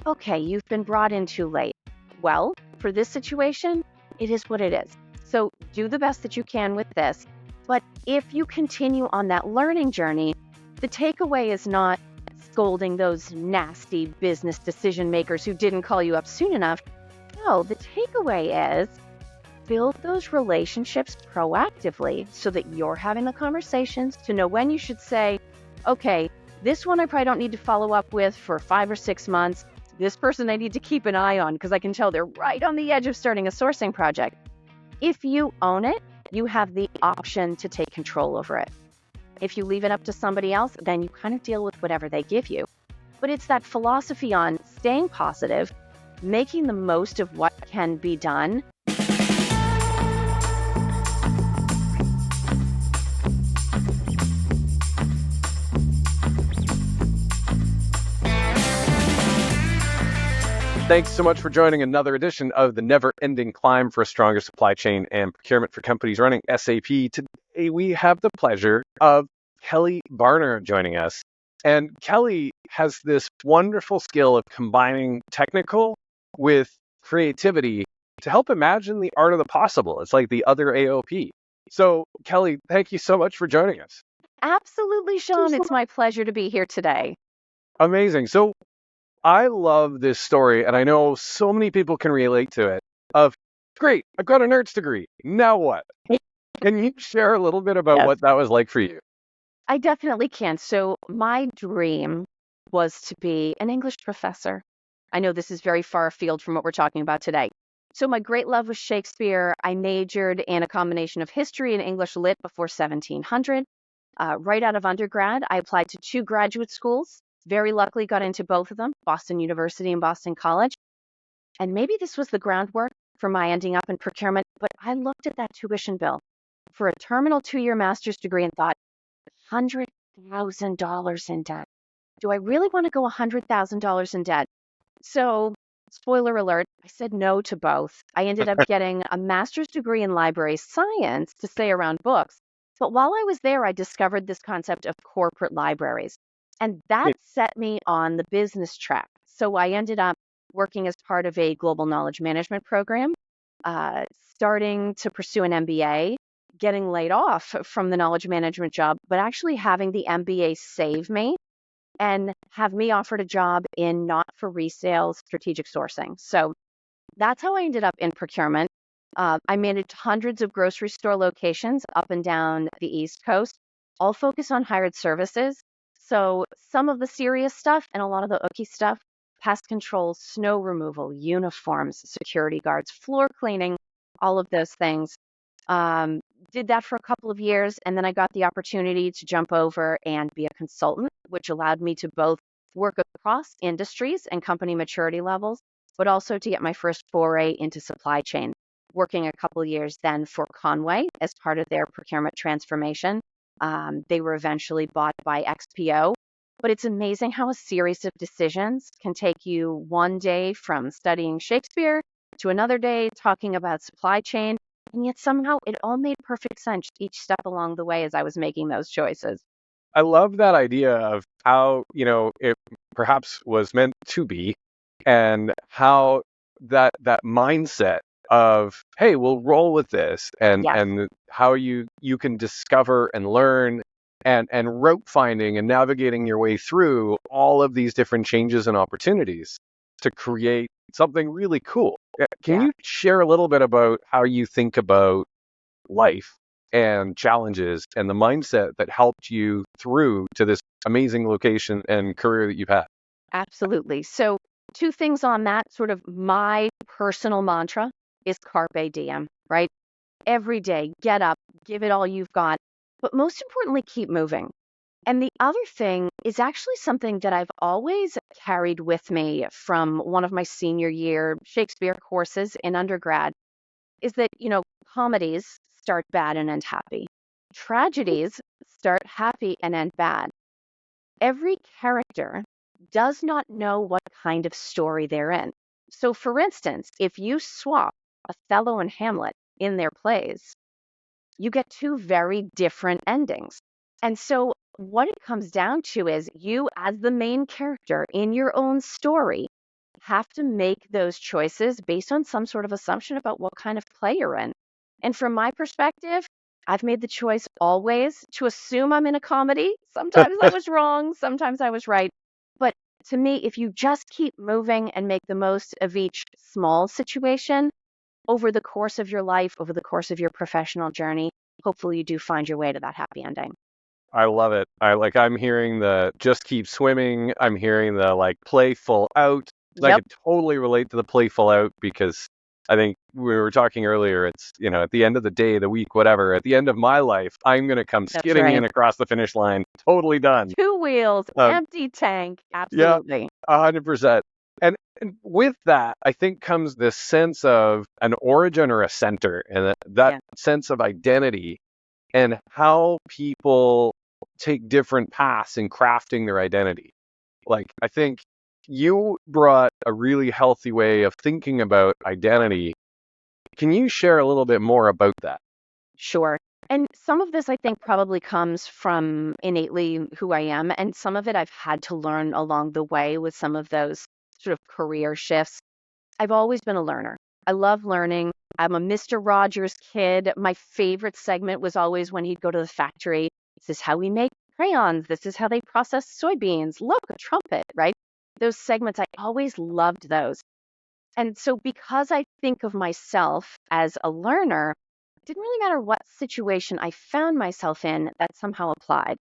Okay, you've been brought in too late. Well, for this situation, it is what it is. So do the best that you can with this. But if you continue on that learning journey, the takeaway is not scolding those nasty business decision makers who didn't call you up soon enough. No, the takeaway is build those relationships proactively so that you're having the conversations to know when you should say, okay, this one I probably don't need to follow up with for 5 or 6 months. This person I need to keep an eye on because I can tell they're right on the edge of starting a sourcing project. If you own it, you have the option to take control over it. If you leave it up to somebody else, then you kind of deal with whatever they give you. But it's that philosophy on staying positive, making the most of what can be done. Thanks so much for joining another edition of the never-ending climb for a stronger supply chain and procurement for companies running SAP. Today, we have the pleasure of Kelly Barner joining us. And Kelly has this wonderful skill of combining technical with creativity to help imagine the art of the possible. It's like the other AOP. So, Kelly, thank you so much for joining us. Absolutely, Sean. It's my pleasure to be here today. Amazing. So, I love this story, and I know so many people can relate to it, of, great, I've got a nerd's degree. Now what? Can you share a little bit about Yes, what that was like for you? I definitely can. So my dream was to be an English professor. I know this is very far afield from what we're talking about today. So my great love was Shakespeare. I majored in a combination of history and English lit before 1700. Right out of undergrad, I applied to 2 graduate schools. Very luckily got into both of them, Boston University and Boston College. And maybe this was the groundwork for my ending up in procurement, but I looked at that tuition bill for a terminal 2-year master's degree and thought, $100,000 in debt. Do I really want to go $100,000 in debt? So, spoiler alert, I said no to both. I ended up getting a master's degree in library science to stay around books. But while I was there, I discovered this concept of corporate libraries. And that set me on the business track. So I ended up working as part of a global knowledge management program, starting to pursue an MBA, getting laid off from the knowledge management job, but actually having the MBA save me and have me offered a job in not for resale strategic sourcing. So that's how I ended up in procurement. I managed hundreds of grocery store locations up and down the East Coast, all focused on hired services. So some of the serious stuff and a lot of the ooky stuff, pest control, snow removal, uniforms, security guards, floor cleaning, all of those things. Um, did that for a couple of years, and then I got the opportunity to jump over and be a consultant, which allowed me to both work across industries and company maturity levels, but also to get my first foray into supply chain, working a couple of years then for Conway as part of their procurement transformation. They were eventually bought by XPO. But it's amazing how a series of decisions can take you one day from studying Shakespeare to another day talking about supply chain. And yet somehow it all made perfect sense each step along the way as I was making those choices. I love that idea of how, it perhaps was meant to be, and how that mindset of, hey, we'll roll with this, and Yes, and how you can discover and learn and route finding and navigating your way through all of these different changes and opportunities to create something really cool. Can yeah. you share a little bit about how you think about life and challenges and the mindset that helped you through to this amazing location and career that you've had? Absolutely. So, 2 things on that. Sort of my personal mantra is carpe diem, right? Every day, get up, give it all you've got, but most importantly, keep moving. And the other thing is actually something that I've always carried with me from one of my senior year Shakespeare courses in undergrad is that, comedies start bad and end happy. Tragedies start happy and end bad. Every character does not know what kind of story they're in. So, for instance, if you swap Othello and Hamlet in their plays, you get 2 very different endings. And so, what it comes down to is you, as the main character in your own story, have to make those choices based on some sort of assumption about what kind of play you're in. And from my perspective, I've made the choice always to assume I'm in a comedy. Sometimes I was wrong, sometimes I was right. But to me, if you just keep moving and make the most of each small situation over the course of your life, over the course of your professional journey, hopefully you do find your way to that happy ending. I love it. I'm hearing the just keep swimming. I'm hearing the like playful out. And I Yep, could totally relate to the playful out because I think we were talking earlier. It's, at the end of the day, the week, whatever, at the end of my life, I'm going to come that's skidding right. in across the finish line. Totally done. Two wheels, Um, empty tank. yeah, Absolutely. 100%. And with that, I think comes this sense of an origin or a center and that Yeah. sense of identity and how people take different paths in crafting their identity. Like, I think you brought a really healthy way of thinking about identity. Can you share a little bit more about that? Sure. And some of this, I think, probably comes from innately who I am. And some of it I've had to learn along the way with some of those sort of career shifts. I've always been a learner. I love learning. I'm a Mr. Rogers kid. My favorite segment was always when he'd go to the factory. This is how we make crayons. This is how they process soybeans. Look, a trumpet, right? Those segments, I always loved those. And so, because I think of myself as a learner, it didn't really matter what situation I found myself in that somehow applied.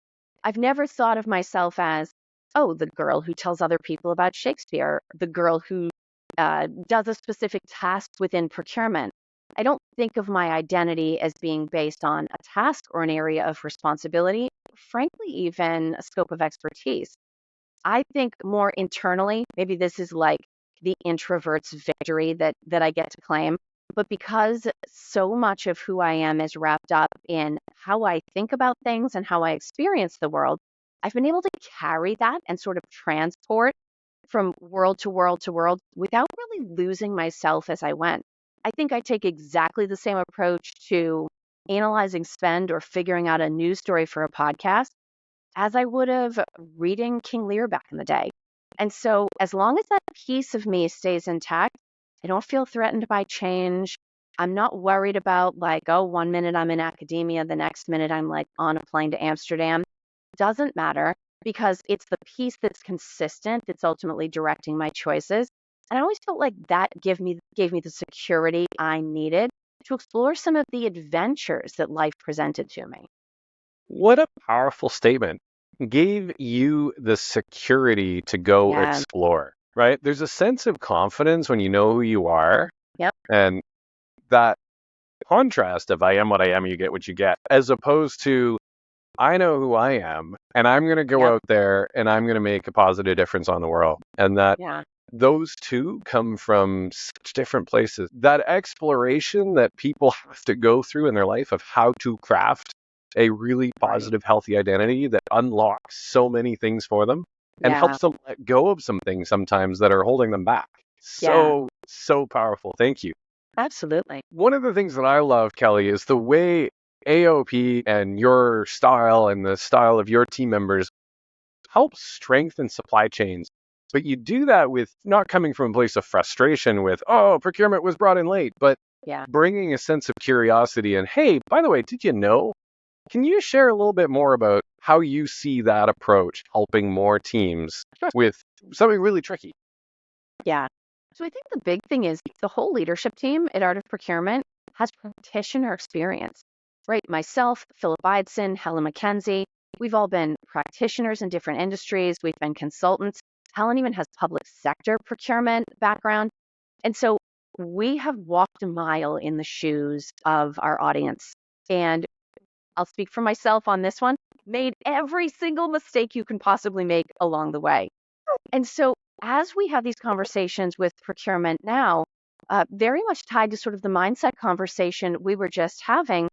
I've never thought of myself as, oh, the girl who tells other people about Shakespeare, the girl who does a specific task within procurement. I don't think of my identity as being based on a task or an area of responsibility, frankly, even a scope of expertise. I think more internally, maybe this is like the introvert's victory that I get to claim. But because so much of who I am is wrapped up in how I think about things and how I experience the world, I've been able to carry that and sort of transport from world to world to world without really losing myself as I went. I think I take exactly the same approach to analyzing spend or figuring out a news story for a podcast as I would have reading King Lear back in the day. And so, as long as that piece of me stays intact, I don't feel threatened by change. I'm not worried about, like, oh, one minute I'm in academia, the next minute I'm like on a plane to Amsterdam. Doesn't matter because it's the piece that's consistent that's ultimately directing my choices. And I always felt like that gave me the security I needed to explore some of the adventures that life presented to me. What a powerful statement. Gave you the security to go Yeah. explore, right? There's a sense of confidence when you know who you are. Yep. And that contrast of I am what I am, you get what you get, as opposed to I know who I am and I'm going to go Yep. out there and I'm going to make a positive difference on the world. And that Yeah. those two come from such different places. That exploration that people have to go through in their life of how to craft a really Right. positive, healthy identity that unlocks so many things for them and Yeah. helps them let go of some things sometimes that are holding them back. Yeah. So, so powerful. Thank you. Absolutely. One of the things that I love, Kelly, is the way AOP and your style and the style of your team members help strengthen supply chains. But you do that with not coming from a place of frustration with, oh, procurement was brought in late, but Yeah. bringing a sense of curiosity and, hey, by the way, did you know? Can you share a little bit more about how you see that approach helping more teams Sure. with something really tricky? Yeah. So I think the big thing is the whole leadership team at Art of Procurement has practitioner experience, right? Myself, Philip Idson, Helen McKenzie, we've all been practitioners in different industries. We've been consultants. Helen even has public sector procurement background. And so we have walked a mile in the shoes of our audience. And I'll speak for myself on this one, made every single mistake you can possibly make along the way. And so, as we have these conversations with procurement now, very much tied to sort of the mindset conversation we were just having,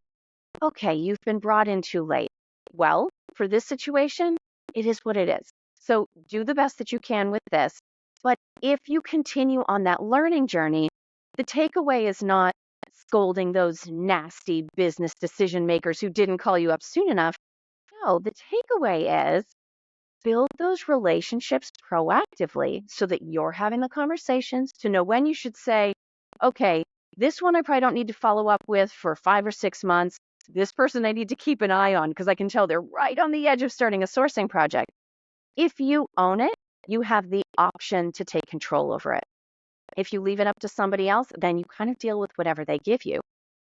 okay, you've been brought in too late. Well, for this situation, it is what it is. So, do the best that you can with this. But if you continue on that learning journey, the takeaway is not scolding those nasty business decision makers who didn't call you up soon enough. No, the takeaway is build those relationships proactively so that you're having the conversations to know when you should say, okay, this one I probably don't need to follow up with for 5 or 6 months. This person I need to keep an eye on because I can tell they're right on the edge of starting a sourcing project. If you own it, you have the option to take control over it. If you leave it up to somebody else, then you kind of deal with whatever they give you.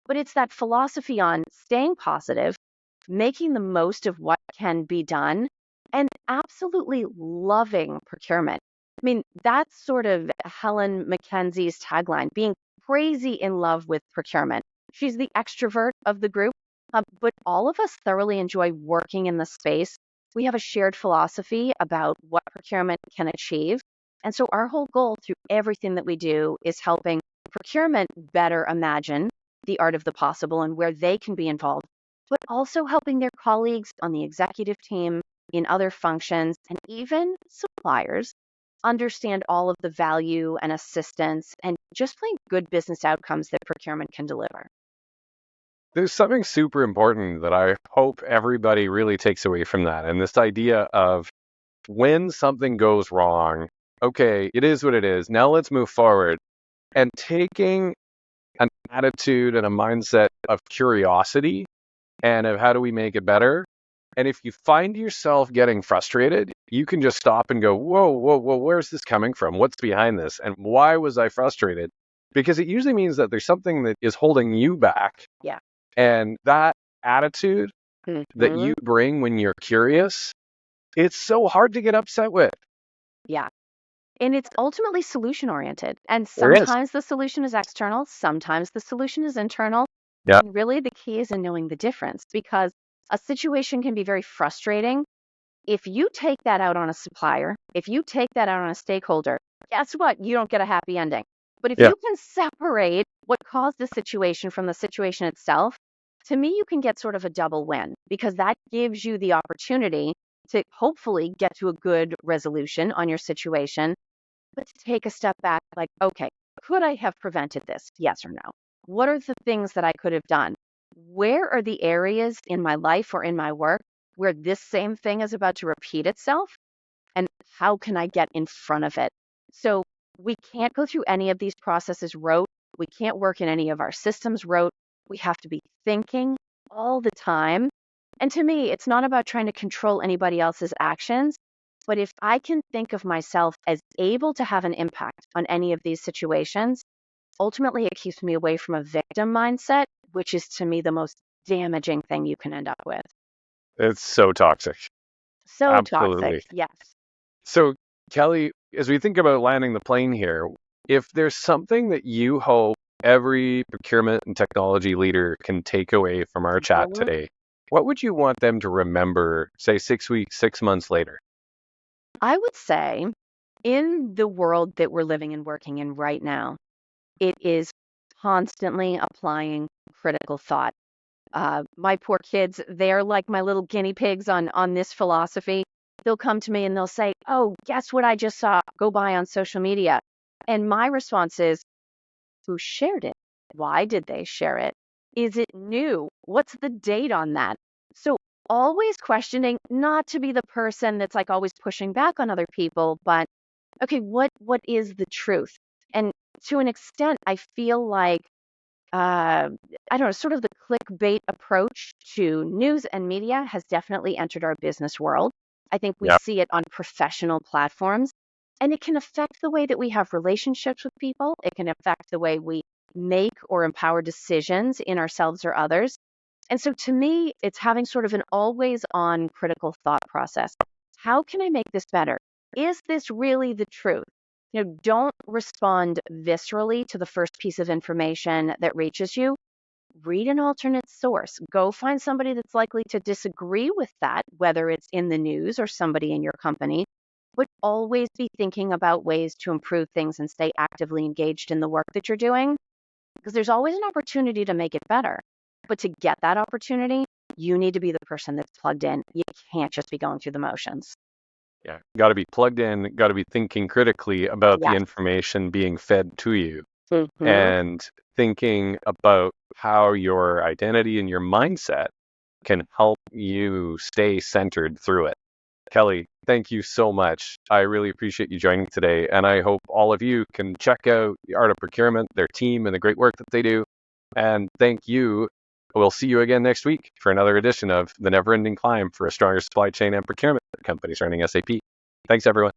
But it's that philosophy on staying positive, making the most of what can be done, and absolutely loving procurement. I mean, that's sort of Helen McKenzie's tagline, being crazy in love with procurement. She's the extrovert of the group, but all of us thoroughly enjoy working in the space. We have a shared philosophy about what procurement can achieve. And so our whole goal through everything that we do is helping procurement better imagine the art of the possible and where they can be involved, but also helping their colleagues on the executive team, in other functions, and even suppliers understand all of the value and assistance and just plain good business outcomes that procurement can deliver. There's something super important that I hope everybody really takes away from that. And this idea of when something goes wrong, okay, it is what it is. Now let's move forward. And taking an attitude and a mindset of curiosity and of how do we make it better. And if you find yourself getting frustrated, you can just stop and go, whoa, whoa, whoa, where's this coming from? What's behind this? And why was I frustrated? Because it usually means that there's something that is holding you back. Yeah. And that attitude that Mhm. you bring when you're curious, it's so hard to get upset with. Yeah. And it's ultimately solution oriented. And There is. sometimes the solution is external, sometimes the solution is internal. Yeah. And really, the key is in knowing the difference because a situation can be very frustrating. If you take that out on a supplier, if you take that out on a stakeholder, guess what? You don't get a happy ending. But if Yeah. you can separate what caused the situation from the situation itself, to me, you can get sort of a double win because that gives you the opportunity to hopefully get to a good resolution on your situation, but to take a step back, like, okay, could I have prevented this? Yes or no? What are the things that I could have done? Where are the areas in my life or in my work where this same thing is about to repeat itself? And how can I get in front of it? So we can't go through any of these processes rote. We can't work in any of our systems rote. We have to be thinking all the time. And to me, it's not about trying to control anybody else's actions. But if I can think of myself as able to have an impact on any of these situations, ultimately it keeps me away from a victim mindset, which is to me the most damaging thing you can end up with. It's so toxic. So toxic. Absolutely. Yes. So, Kelly, as we think about landing the plane here, if there's something that you hope every procurement and technology leader can take away from our chat Mhm. today, what would you want them to remember, say 6 weeks, 6 months later? I would say in the world that we're living and working in right now, it is constantly applying critical thought. My poor kids, they're like my little guinea pigs on this philosophy. They'll come to me and they'll say, "Oh, guess what I just saw go by on social media?" And my response is, "Who shared it? Why did they share it? Is it new? What's the date on that?" So always questioning, not to be the person that's like always pushing back on other people, but okay, what is the truth? And to an extent, I feel like I don't know, sort of the clickbait approach to news and media has definitely entered our business world. I think we Yeah. see it on professional platforms, and it can affect the way that we have relationships with people. It can affect the way we make or empower decisions in ourselves or others. And so to me, it's having sort of an always on critical thought process. How can I make this better? Is this really the truth? Don't respond viscerally to the first piece of information that reaches you. Read an alternate source. Go find somebody that's likely to disagree with that, whether it's in the news or somebody in your company. But always be thinking about ways to improve things and stay actively engaged in the work that you're doing because there's always an opportunity to make it better. But to get that opportunity, you need to be the person that's plugged in. You can't just be going through the motions. Yeah. Got to be plugged in, got to be thinking critically about the Yes. information being fed to you Hmm. and thinking about how your identity and your mindset can help you stay centered through it. Kelly, thank you so much. I really appreciate you joining today. And I hope all of you can check out the Art of Procurement, their team, and the great work that they do. And thank you. We'll see you again next week for another edition of The Never Ending Climb for a Stronger Supply Chain and Procurement Companies Running SAP. Thanks, everyone.